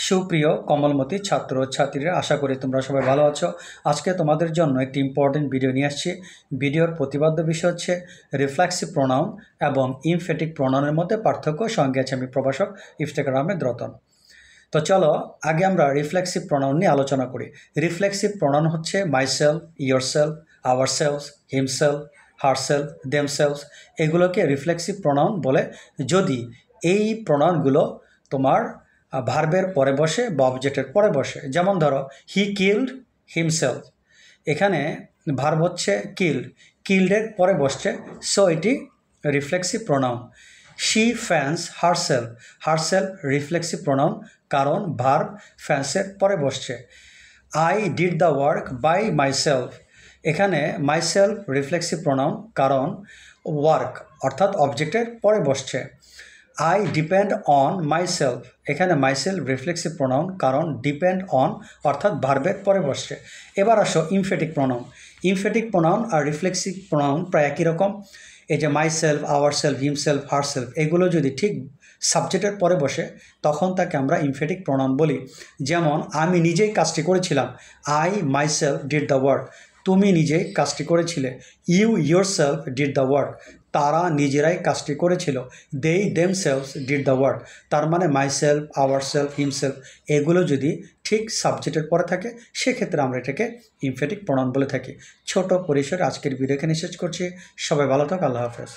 সুপ্রিয় কমলমতি ছাত্র ছাত্রীরা, আশা করি তোমরা সবাই ভালো আছো। আজকে তোমাদের জন্য একটি ইম্পর্টেন্ট ভিডিও নিয়ে আসছি। ভিডিওর প্রতিপাদ্য বিষয় হচ্ছে রিফ্লেক্সিভ প্রোনাউন এবং ইমফেটিক প্রোনাউনের মধ্যে পার্থক্য। সঙ্গে আছে আমি প্রভাষক ইফতেখার আহমেদ রতন। তো চলো আগে আমরা রিফ্লেক্সিভ প্রোনাউন নিয়ে আলোচনা করি। রিফ্লেক্সিভ প্রোনাউন হচ্ছে myself, yourself, ourselves, himself, herself, themselves. এগুলোকে রিফ্লেক্সিভ প্রোনাউন বলে যদি এই প্রোনাউনগুলো তোমার ভার্বের পরে বসে বা অবজেক্টের পরে বসে। যেমন ধরো, হি কিল্ড হিমসেলফ, এখানে ভার্ব হচ্ছে কিল্ড, কিল্ডের পরে বসছে, সো এটি reflexive pronoun. She fans herself, herself reflexive pronoun, কারণ ভার্ব ফ্যান্সের পরে বসছে। I did the work by myself, এখানে মাইসেলফ রিফ্লেক্সিভ প্রোনাউন, কারণ ওয়ার্ক অর্থাৎ অবজেক্টের পরে বসছে। আই ডিপেন্ড অন মাইসেলফ, এখানে মাইসেলফ রিফ্লেক্সিভ প্রোনাউন, কারণ ডিপেন্ড অন অর্থাৎ ভার্বের পরে বসছে। এবার আসো ইমফেটিক প্রোনাউন। ইমফেটিক প্রোনাউন আর রিফ্লেক্সিভ প্রোনাউন প্রায় একই রকম। এই যে মাইসেলফ, আওয়ারসেলফ, হিমসেলফ, হারসেলফ, এগুলো যদি ঠিক সাবজেক্টের পরে বসে তখন তাকে আমরা ইমফেটিক প্রোনাউন বলি। যেমন আমি নিজেই কাজটি করেছিলাম, I myself did the work, তুমি নিজেই কাজটি করেছিলে। You yourself did the work, তারা নিজেরাই কাজটি করেছিল। They themselves did the work, তার মানে মাইসেলফ, আওয়ারসেলফ, হিমসেলফ এগুলো যদি ঠিক সাবজেক্টের পরে থাকে সেক্ষেত্রে আমরা এটাকে ইমফেটিক প্রোনাউন বলে থাকি। ছোট পরিসরে আজকের ভিডিও এখানে শেষ করছি। সবাই ভালো থাক, আল্লাহ হাফেজ।